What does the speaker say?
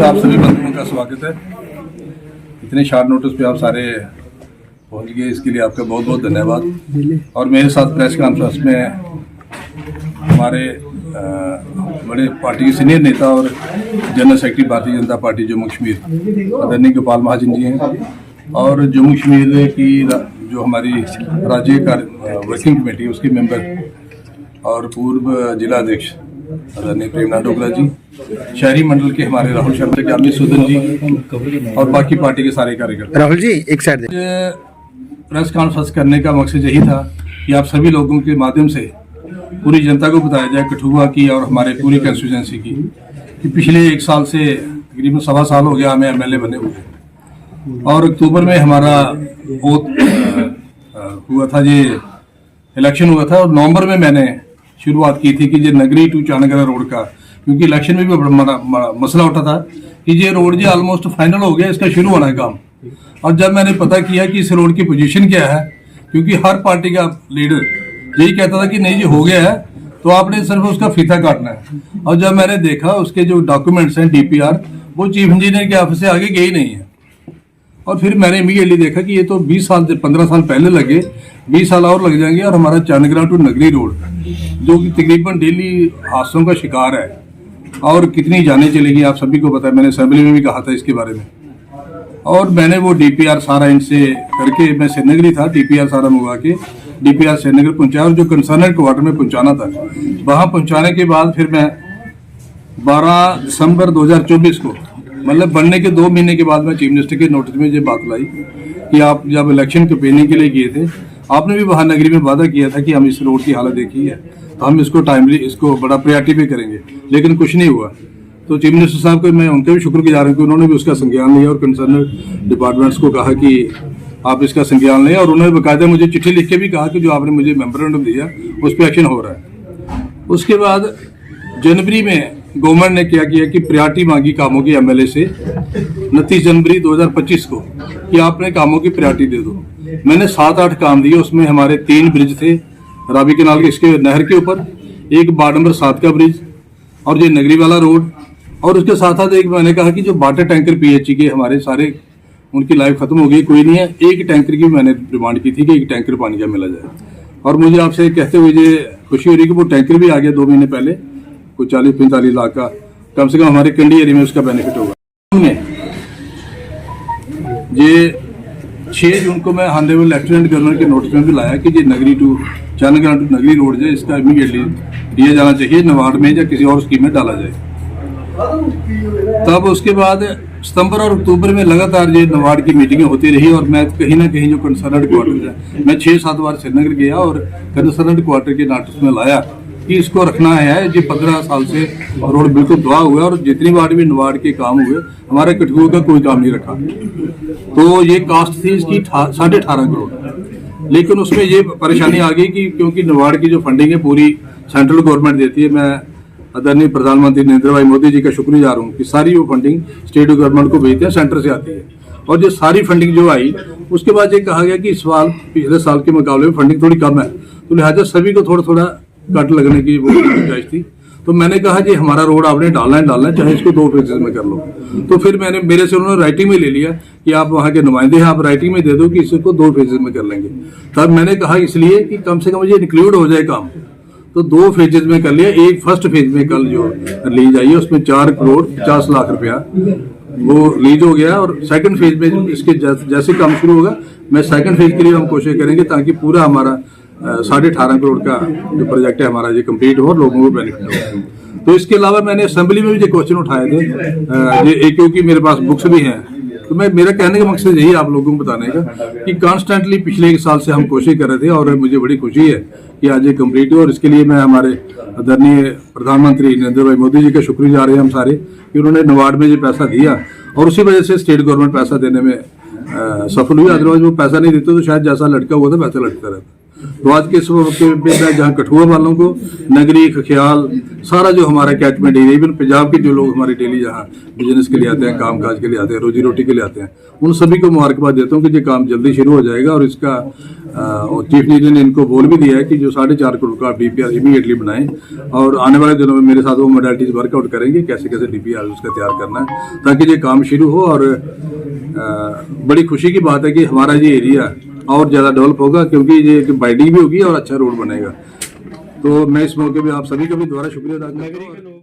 तो आप सभी बंधुओं का स्वागत है। इतने शार्ट नोटिस पे आप सारे पहुंच गए, इसके लिए आपका बहुत बहुत धन्यवाद। और मेरे साथ प्रेस कॉन्फ्रेंस में हमारे बड़े पार्टी के सीनियर नेता और general secretary Bharatiya Janata party Jammu Kashmir आदरणीय गोपाल महाजन जी हैं, और जम्मू कश्मीर की जो हमारी राज्य वर्किंग कमेटी उसके मेंबर और पूर्व जिला अध्यक्ष आदरणीय प्रेमनाथ डोगरा जी, शहरी मंडल के हमारे राहुल शर्मा, जामिद सुदन जी और बाकी पार्टी के सारे कार्यकर्ता। राहुल जी एक साइड प्रेस कॉन्फ्रेंस करने का मकसद यही था कि आप सभी लोगों के माध्यम से पूरी जनता को बताया जाए, कठुआ की और हमारे पूरी कंस्टिट्यूंसी की, कि पिछले 1 साल से तकरीबन 1.25 साल हो गया हमें एमएलए बने हुए, और अक्टूबर में हमारा हुआ था, ये इलेक्शन हुआ था, और नवंबर में मैंने शुरुआत की थी कि ये नगरी टू चानगरा रोड का, क्योंकि इलेक्शन में भी बड़ा मसला उठा था कि ये रोड जो ऑलमोस्ट फाइनल हो गया, इसका शुरू होना है काम। और जब मैंने पता किया कि इस रोड की पोजीशन क्या है, क्योंकि हर पार्टी का लीडर यही कहता था कि नहीं जी हो गया है, तो आपने सिर्फ उसका फीता काटना है। और जब मैंने देखा उसके जो डॉक्यूमेंट्स हैं डीपीआर, वो चीफ इंजीनियर के ऑफिस से आगे गए ही नहीं है। और फिर मैंने इमीडिएटली देखा कि ये तो 20 साल से 15 साल पहले लगे, 20 साल और लग जाएंगे, और हमारा चानगरा टू नगरी रोड जो कि तकरीबन डेली हादसों का शिकार है, और कितनी जाने चलेगी आप सभी को पता है। मैंने असेंबली में भी कहा था इसके बारे में, और मैंने वो डीपीआर सारा इनसे करके, मैं श्रीनगर ही था, डीपीआर सारा मंगवा के डीपीआर श्रीनगर पहुंचाया, और जो कंसर्न क्वार्टर में पहुंचाना था वहां पहुंचाने के बाद फिर मैं 12 दिसंबर 2024 को, मतलब बनने के 2 महीने के बाद, मैं चीफ मिनिस्टर के नोटिस में ये बात लाई कि आप जब इलेक्शन कैंपेनिंग के लिए गए थे, आपने भी वहां नगरी में वादा किया था कि हम इस रोड की हालत देखी है तो हम इसको टाइमली, इसको बड़ा प्रायोरिटी पे करेंगे, लेकिन कुछ नहीं हुआ। तो चीफ मिनिस्टर साहब को मैं उनके भी शुक्रगुजार हूं कि उन्होंने भी उसका संज्ञान लिया और कंसर्न डिपार्टमेंट्स को कहा कि आप इसका संज्ञान लें, और उन्होंने बाकायदा मुझे चिट्ठी लिख के भी कहा कि जो आपने मुझे मेमोरेंडम दिया उस पर एक्शन हो रहा है। उसके बाद जनवरी में गवर्नमेंट ने क्या किया कि प्रायोरिटी मांगी कामों की एमएलए से 29 जनवरी 2025 को कि आपने कामों की प्रायोरिटी दे दो। मैंने 7-8 काम दिए, उसमें हमारे 3 ब्रिज थे रावी केनाल के, इसके नहर के ऊपर, एक वार्ड नंबर 7 का ब्रिज, और ये नगरी वाला रोड, और उसके साथ साथ एक मैंने कहा कि जो वाटर टैंकर पीएचई के हमारे सारे, उनकी लाइफ खत्म हो गई, कोई नहीं है, एक टैंकर की मैंने डिमांड की थी कि एक टैंकर पानी का मिला जाए। और मुझे आपसे कहते हुए ये खुशी हो रही है कि वो टैंकर भी आ गया 2 महीने पहले, कोई 40-45 लाख का, कम से कम हमारे कंडी एरिया में उसका बेनिफिट होगा। ये 6 जून को मैं ऑनरेबल लेफ्टिनेंट गवर्नर के नोटिस में भी लाया कि ये नगरी टू चानगरा टू नगरी रोड जो इसका इमीडिएटली दिया जाना चाहिए, नवाड में या किसी और स्कीम में डाला जाए। तब उसके बाद सितंबर और अक्टूबर में लगातार ये नवाड की मीटिंगें होती रही, और मैं कहीं ना कहीं जो कंसर्न क्वार्टर है, मैं 6-7 बार श्रीनगर गया और कंसर्न क्वार्टर के नोटिस में लाया कि इसको रखना है। ये 15 साल से रोड बिल्कुल दुआ हुआ, और जितनी बार भी नवाड के काम हुए, हमारे कठुआ का कोई काम नहीं रखा। तो ये कास्ट थी इसकी 18.5 करोड़, लेकिन उसमें ये परेशानी आ गई कि क्योंकि नवाड की जो फंडिंग है पूरी सेंट्रल गवर्नमेंट देती है। मैं आदरणीय प्रधानमंत्री नरेंद्र भाई मोदी जी का शुक्रगुजार हूँ कि सारी वो फंडिंग स्टेट गवर्नमेंट को भेजते हैं, सेंटर से आती है। और जो सारी फंडिंग जो आई, उसके बाद ये कहा गया कि इस साल पिछले साल के मुकाबले में फंडिंग थोड़ी कम है, तो लिहाजा सभी को थोड़ा थोड़ा कट लगने की वो गुंजाइश थी। तो मैंने कहा जी हमारा रोड आपने डालना है, चाहे इसको 2 फेजेस में कर लो। तो फिर मेरे से उन्होंने राइटिंग में ले लिया कि आप वहाँ के नुमाइंदे हैं, आप राइटिंग में दे दो कि इसको 2 फेजेस में कर लेंगे। तब मैंने कहा इसलिए कि कम से कम ये इंक्लूड हो जाए काम, तो 2 फेजेस में कर लिया। एक फर्स्ट फेज में कल जो रिलीज आई है उसमें 4 करोड़ 50 लाख रुपया वो रिलीज हो गया, और सेकंड फेज में इसके जैसे काम शुरू होगा, मैं सेकंड फेज के लिए हम कोशिश करेंगे ताकि पूरा हमारा 18.5 करोड़ का जो प्रोजेक्ट है हमारा ये कंप्लीट हो और लोगों को बेनिफिट हो। तो इसके अलावा मैंने असेंबली में भी जो क्वेश्चन उठाए थे, क्योंकि मेरे पास बुक्स भी हैं, तो मेरा कहने का मकसद यही आप लोगों को बताने का कि कॉन्स्टेंटली पिछले 1 साल से हम कोशिश कर रहे थे, और मुझे बड़ी खुशी है कि आज ये कंप्लीट हो। और इसके लिए मैं हमारे आदरणीय प्रधानमंत्री नरेंद्र भाई मोदी जी का शुक्रगुजार है हम सारे, कि उन्होंने नवाड में ये पैसा दिया, और उसी वजह से स्टेट गवर्नमेंट पैसा देने में सफल हुई। अदरवाइज वो पैसा नहीं देते तो शायद जैसा लटका हुआ था वैसा लटका रहता। तो आज के इस मौके पे मैं जहाँ कठुआ वालों को, नगरी, खख्याल, सारा जो हमारा कैचमेंट एरिया, इवन पंजाब के जो लोग हमारे डेली जहाँ बिजनेस के लिए आते हैं, काम काज के लिए आते हैं, रोजी रोटी के लिए आते हैं, उन सभी को मुबारकबाद देता हूँ कि ये काम जल्दी शुरू हो जाएगा। और इसका चीफ मिनिस्टर ने इनको बोल भी दिया है कि जो 4.5 करोड़ का डीपीआर इमीडिएटली बनाएं, और आने वाले दिनों में मेरे साथ वो मोडालिटीज वर्कआउट करेंगे कैसे कैसे डीपीआर उसका तैयार करना है, ताकि ये काम शुरू हो। और बड़ी खुशी की बात है कि हमारा ये एरिया और ज़्यादा डेवलप होगा, क्योंकि ये बाइडिंग भी होगी और अच्छा रोड बनेगा। तो मैं इस मौके पे आप सभी का भी दोबारा शुक्रिया अदा करता हूँ।